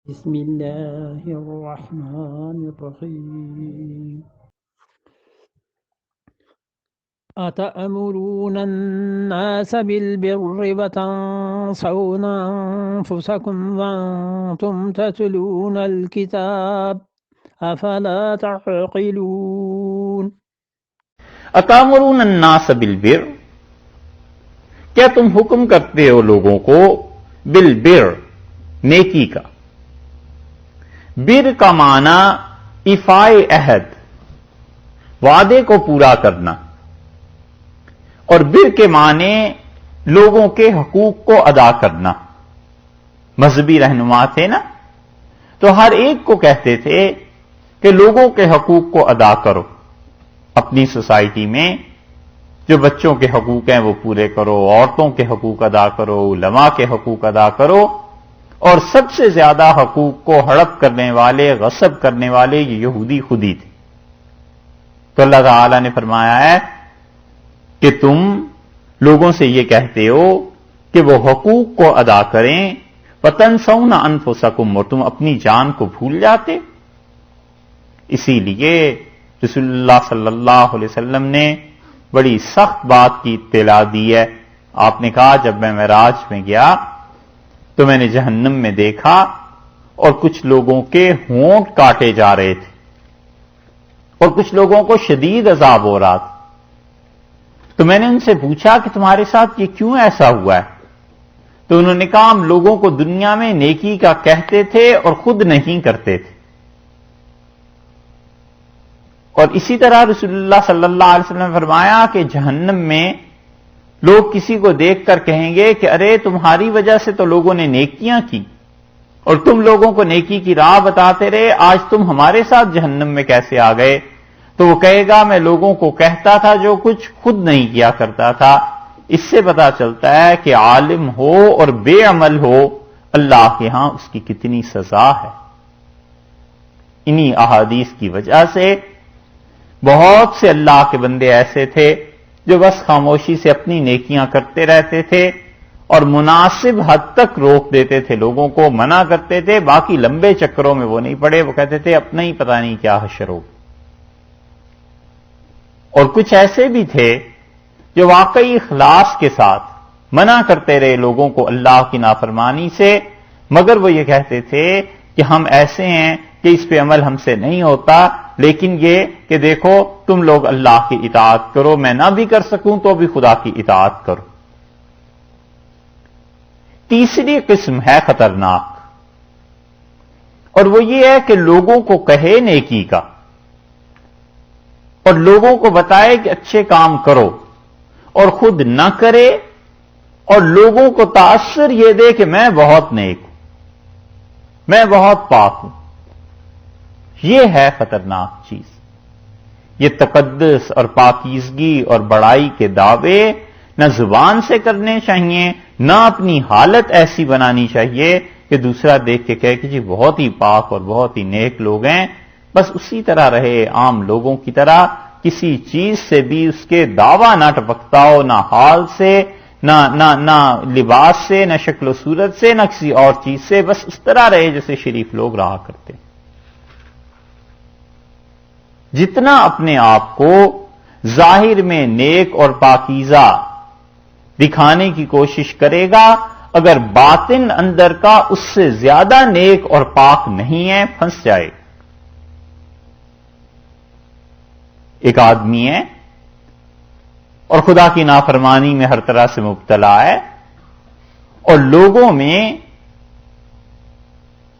بسم الله الرحمن الرحيم أتأمرون الناس بالبر وتنسون أنفسكم وأنتم تتلون الكتاب أفلا تعقلون اتامرون الناس بالبر، کیا تم حکم کرتے ہو لوگوں کو بالبر، نیکی کا۔ بر کا معنی ایفائے عہد، وعدے کو پورا کرنا، اور بر کے معنی لوگوں کے حقوق کو ادا کرنا۔ مذہبی رہنما تھے نا، تو ہر ایک کو کہتے تھے کہ لوگوں کے حقوق کو ادا کرو، اپنی سوسائٹی میں جو بچوں کے حقوق ہیں وہ پورے کرو، عورتوں کے حقوق ادا کرو، علماء کے حقوق ادا کرو، اور سب سے زیادہ حقوق کو ہڑپ کرنے والے، غصب کرنے والے یہ یہودی خود ہی تھے۔ تو اللہ تعالی نے فرمایا ہے کہ تم لوگوں سے یہ کہتے ہو کہ وہ حقوق کو ادا کریں، وَتَنْسَوْنَ أَنفُسَكُمْ، اور تم اپنی جان کو بھول جاتے۔ اسی لیے رسول اللہ صلی اللہ علیہ وسلم نے بڑی سخت بات کی اطلاع دی ہے۔ آپ نے کہا جب میں معراج میں گیا تو میں نے جہنم میں دیکھا اور کچھ لوگوں کے ہونٹ کاٹے جا رہے تھے اور کچھ لوگوں کو شدید عذاب ہو رہا تھا۔ تو میں نے ان سے پوچھا کہ تمہارے ساتھ یہ کیوں ایسا ہوا ہے؟ تو انہوں نے کہا ہم لوگوں کو دنیا میں نیکی کا کہتے تھے اور خود نہیں کرتے تھے۔ اور اسی طرح رسول اللہ صلی اللہ علیہ وسلم نے فرمایا کہ جہنم میں لوگ کسی کو دیکھ کر کہیں گے کہ ارے تمہاری وجہ سے تو لوگوں نے نیکیاں کی اور تم لوگوں کو نیکی کی راہ بتاتے رہے، آج تم ہمارے ساتھ جہنم میں کیسے آ گئے؟ تو وہ کہے گا میں لوگوں کو کہتا تھا جو کچھ خود نہیں کیا کرتا تھا۔ اس سے پتا چلتا ہے کہ عالم ہو اور بے عمل ہو، اللہ کے ہاں اس کی کتنی سزا ہے۔ انہی احادیث کی وجہ سے بہت سے اللہ کے بندے ایسے تھے جو بس خاموشی سے اپنی نیکیاں کرتے رہتے تھے اور مناسب حد تک روک دیتے تھے، لوگوں کو منع کرتے تھے، باقی لمبے چکروں میں وہ نہیں پڑے، وہ کہتے تھے اپنا ہی پتہ نہیں کیا حشر ہو۔ اور کچھ ایسے بھی تھے جو واقعی اخلاص کے ساتھ منع کرتے رہے لوگوں کو اللہ کی نافرمانی سے، مگر وہ یہ کہتے تھے کہ ہم ایسے ہیں کہ اس پہ عمل ہم سے نہیں ہوتا، لیکن یہ کہ دیکھو تم لوگ اللہ کی اطاعت کرو، میں نہ بھی کر سکوں تو بھی خدا کی اطاعت کرو۔ تیسری قسم ہے خطرناک، اور وہ یہ ہے کہ لوگوں کو کہے نیکی کا اور لوگوں کو بتائے کہ اچھے کام کرو اور خود نہ کرے، اور لوگوں کو تاثر یہ دے کہ میں بہت نیک ہوں، میں بہت پاک ہوں۔ یہ ہے خطرناک چیز۔ یہ تقدس اور پاکیزگی اور بڑائی کے دعوے نہ زبان سے کرنے چاہیے، نہ اپنی حالت ایسی بنانی چاہیے کہ دوسرا دیکھ کے کہے کہ جی بہت ہی پاک اور بہت ہی نیک لوگ ہیں۔ بس اسی طرح رہے عام لوگوں کی طرح، کسی چیز سے بھی اس کے دعویٰ نہ ٹپکتا ہو، نہ حال سے، نہ لباس سے، نہ شکل و صورت سے، نہ کسی اور چیز سے، بس اس طرح رہے جیسے شریف لوگ رہا کرتے۔ جتنا اپنے آپ کو ظاہر میں نیک اور پاکیزہ دکھانے کی کوشش کرے گا، اگر باطن اندر کا اس سے زیادہ نیک اور پاک نہیں ہے، پھنس جائے گا۔ ایک آدمی ہے اور خدا کی نافرمانی میں ہر طرح سے مبتلا ہے، اور لوگوں میں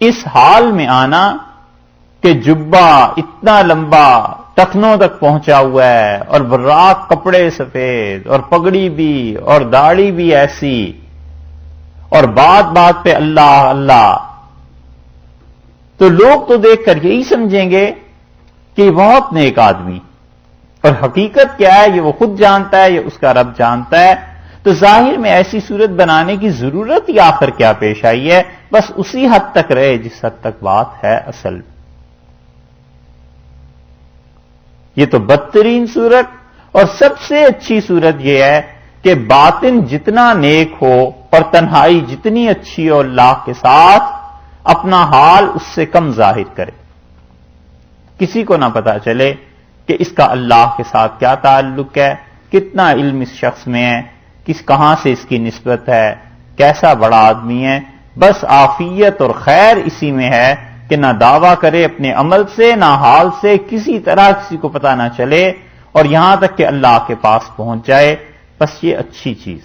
اس حال میں آنا کہ جبہ اتنا لمبا ٹخنوں تک پہنچا ہوا ہے اور براق کپڑے سفید اور پگڑی بھی اور داڑھی بھی ایسی، اور بات بات پہ اللہ اللہ، تو لوگ تو دیکھ کر یہی سمجھیں گے کہ یہ بہت نیک آدمی، اور حقیقت کیا ہے یہ وہ خود جانتا ہے، یہ اس کا رب جانتا ہے۔ تو ظاہر میں ایسی صورت بنانے کی ضرورت ہی آخر کیا پیش آئی ہے؟ بس اسی حد تک رہے جس حد تک بات ہے اصل میں۔ یہ تو بدترین صورت، اور سب سے اچھی صورت یہ ہے کہ باطن جتنا نیک ہو اور تنہائی جتنی اچھی ہو اللہ کے ساتھ، اپنا حال اس سے کم ظاہر کرے، کسی کو نہ پتا چلے کہ اس کا اللہ کے ساتھ کیا تعلق ہے، کتنا علم اس شخص میں ہے، کہاں سے اس کی نسبت ہے، کیسا بڑا آدمی ہے۔ بس عافیت اور خیر اسی میں ہے کہ نہ دعویٰ کرے اپنے عمل سے، نہ حال سے، کسی طرح کسی کو پتا نہ چلے، اور یہاں تک کہ اللہ کے پاس پہنچ جائے۔ بس یہ اچھی چیز۔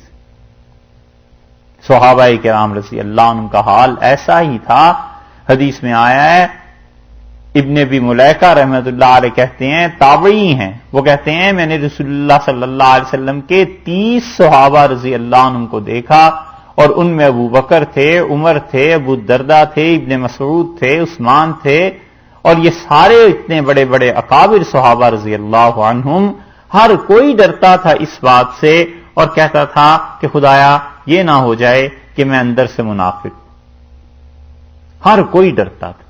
صحابہ کرام رضی اللہ عنہ کا حال ایسا ہی تھا۔ حدیث میں آیا ہے، ابن ابی ملیکہ رحمۃ اللہ علیہ کہتے ہیں، تابعی ہیں، وہ کہتے ہیں میں نے رسول اللہ صلی اللہ علیہ وسلم کے 30 صحابہ رضی اللہ عنہ کو دیکھا، اور ان میں ابو بکر تھے، عمر تھے، ابو الدرداء تھے، ابن مسعود تھے، عثمان تھے، اور یہ سارے اتنے بڑے بڑے اکابر صحابہ رضی اللہ عنہم، ہر کوئی ڈرتا تھا اس بات سے اور کہتا تھا کہ خدایا یہ نہ ہو جائے کہ میں اندر سے منافق۔ ہر کوئی ڈرتا تھا،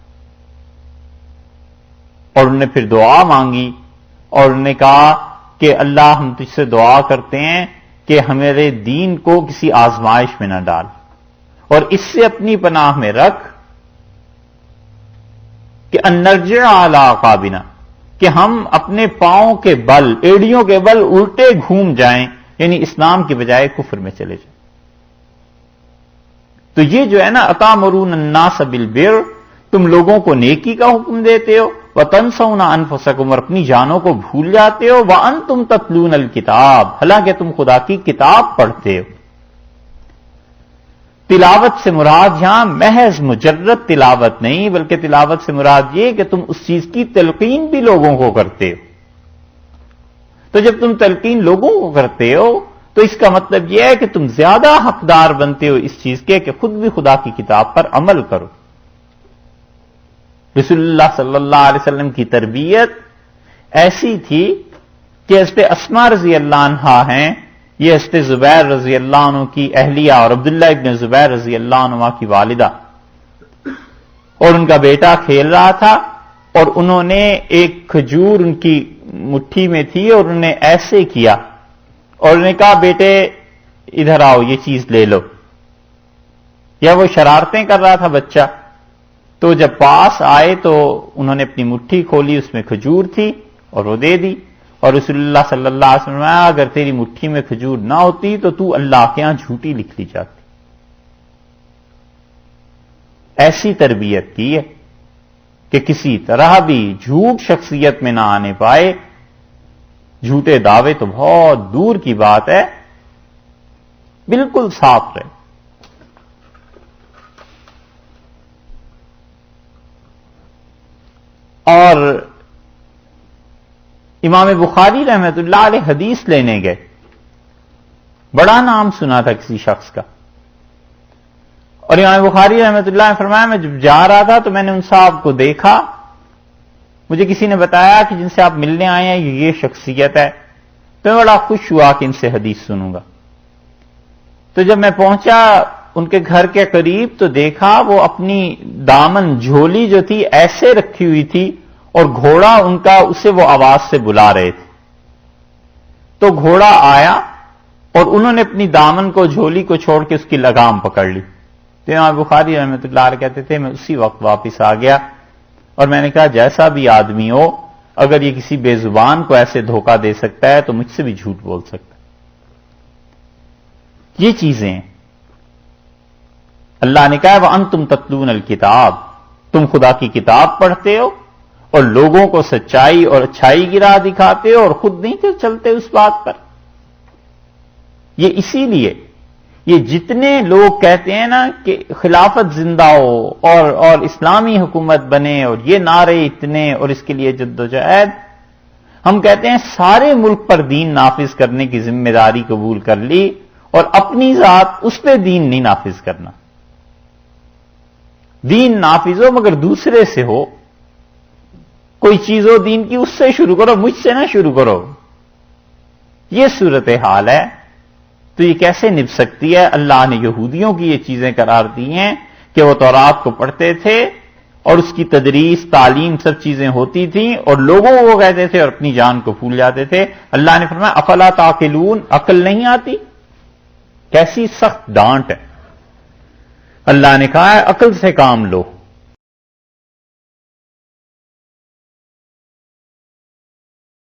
اور انہوں نے پھر دعا مانگی اور انہوں نے کہا کہ اللہ ہم تجھ سے دعا کرتے ہیں کہ ہمارے دین کو کسی آزمائش میں نہ ڈال، اور اس سے اپنی پناہ میں رکھ کہ ان نرجع علی اعقابنا، کہ ہم اپنے پاؤں کے بل، ایڑیوں کے بل الٹے گھوم جائیں، یعنی اسلام کی بجائے کفر میں چلے جائیں۔ تو یہ جو ہے نا اتامرون الناس بالبر، تم لوگوں کو نیکی کا حکم دیتے ہو، وتنسون انفسکم، اور اپنی جانوں کو بھول جاتے ہو، وانتم تتلون الکتاب، حالانکہ تم خدا کی کتاب پڑھتے ہو۔ تلاوت سے مراد یہاں محض مجرد تلاوت نہیں، بلکہ تلاوت سے مراد یہ کہ تم اس چیز کی تلقین بھی لوگوں کو کرتے ہو۔ تو جب تم تلقین لوگوں کو کرتے ہو تو اس کا مطلب یہ ہے کہ تم زیادہ حقدار بنتے ہو اس چیز کے کہ خود بھی خدا کی کتاب پر عمل کرو۔ رسول اللہ صلی اللہ علیہ وسلم کی تربیت ایسی تھی کہ حضرت اسماء رضی اللہ عنہا ہیں، یہ حضرت زبیر رضی اللہ عنہ کی اہلیہ اور عبداللہ ابن زبیر رضی اللہ عنہ کی والدہ، اور ان کا بیٹا کھیل رہا تھا، اور انہوں نے ایک کھجور ان کی مٹھی میں تھی اور انہوں نے ایسے کیا اور انہوں نے کہا بیٹے ادھر آؤ یہ چیز لے لو، یا وہ شرارتیں کر رہا تھا بچہ، تو جب پاس آئے تو انہوں نے اپنی مٹھی کھولی، اس میں کھجور تھی اور وہ دے دی، اور رسول اللہ صلی اللہ علیہ وسلم نے اگر تیری مٹھی میں کھجور نہ ہوتی تو اللہ کے ہاں جھوٹی لکھ لی جاتی۔ ایسی تربیت کی ہے کہ کسی طرح بھی جھوٹ شخصیت میں نہ آنے پائے، جھوٹے دعوے تو بہت دور کی بات ہے، بالکل صاف رہے۔ اور امام بخاری رحمۃ اللہ علیہ حدیث لینے گئے، بڑا نام سنا تھا کسی شخص کا، اور امام بخاری رحمۃ اللہ نے فرمایا میں جب جا رہا تھا تو میں نے ان صاحب کو دیکھا، مجھے کسی نے بتایا کہ جن سے آپ ملنے آئے ہیں یہ شخصیت ہے، تو میں بڑا خوش ہوا کہ ان سے حدیث سنوں گا۔ تو جب میں پہنچا ان کے گھر کے قریب تو دیکھا وہ اپنی دامن جھولی جو تھی ایسے رکھی ہوئی تھی، اور گھوڑا ان کا اسے وہ آواز سے بلا رہے تھے، تو گھوڑا آیا اور انہوں نے اپنی دامن کو جھولی کو چھوڑ کے اس کی لگام پکڑ لی۔ تو امام بخاری رحمۃ اللہ علیہ کہتے تھے میں اسی وقت واپس آ گیا اور میں نے کہا جیسا بھی آدمی ہو اگر یہ کسی بے زبان کو ایسے دھوکہ دے سکتا ہے تو مجھ سے بھی جھوٹ بول سکتا ہے۔ یہ چیزیں اللہ نے کہا وَأَنْتُمْ تَتْلُونَ الْكِتَابَ، تم خدا کی کتاب پڑھتے ہو اور لوگوں کو سچائی اور اچھائی کی راہ دکھاتے ہو اور خود نہیں چلتے اس بات پر۔ یہ اسی لیے یہ جتنے لوگ کہتے ہیں نا کہ خلافت زندہ ہو اور اسلامی حکومت بنے اور یہ نعرے اتنے اور اس کے لیے جدوجہد، ہم کہتے ہیں سارے ملک پر دین نافذ کرنے کی ذمہ داری قبول کر لی اور اپنی ذات اس پہ دین نہیں نافذ کرنا۔ دین نافذ ہو مگر دوسرے سے ہو، کوئی چیز ہو دین کی اس سے شروع کرو، مجھ سے نہ شروع کرو۔ یہ صورتحال ہے تو یہ کیسے نبھ سکتی ہے؟ اللہ نے یہودیوں کی یہ چیزیں قرار دی ہیں کہ وہ تورات کو پڑھتے تھے اور اس کی تدریس تعلیم سب چیزیں ہوتی تھیں اور لوگوں کو کہتے تھے اور اپنی جان کو بھول جاتے تھے۔ اللہ نے فرمایا افلا تعقلون، عقل نہیں آتی؟ کیسی سخت ڈانٹ ہے۔ اللہ نے کہا ہے عقل سے کام لو۔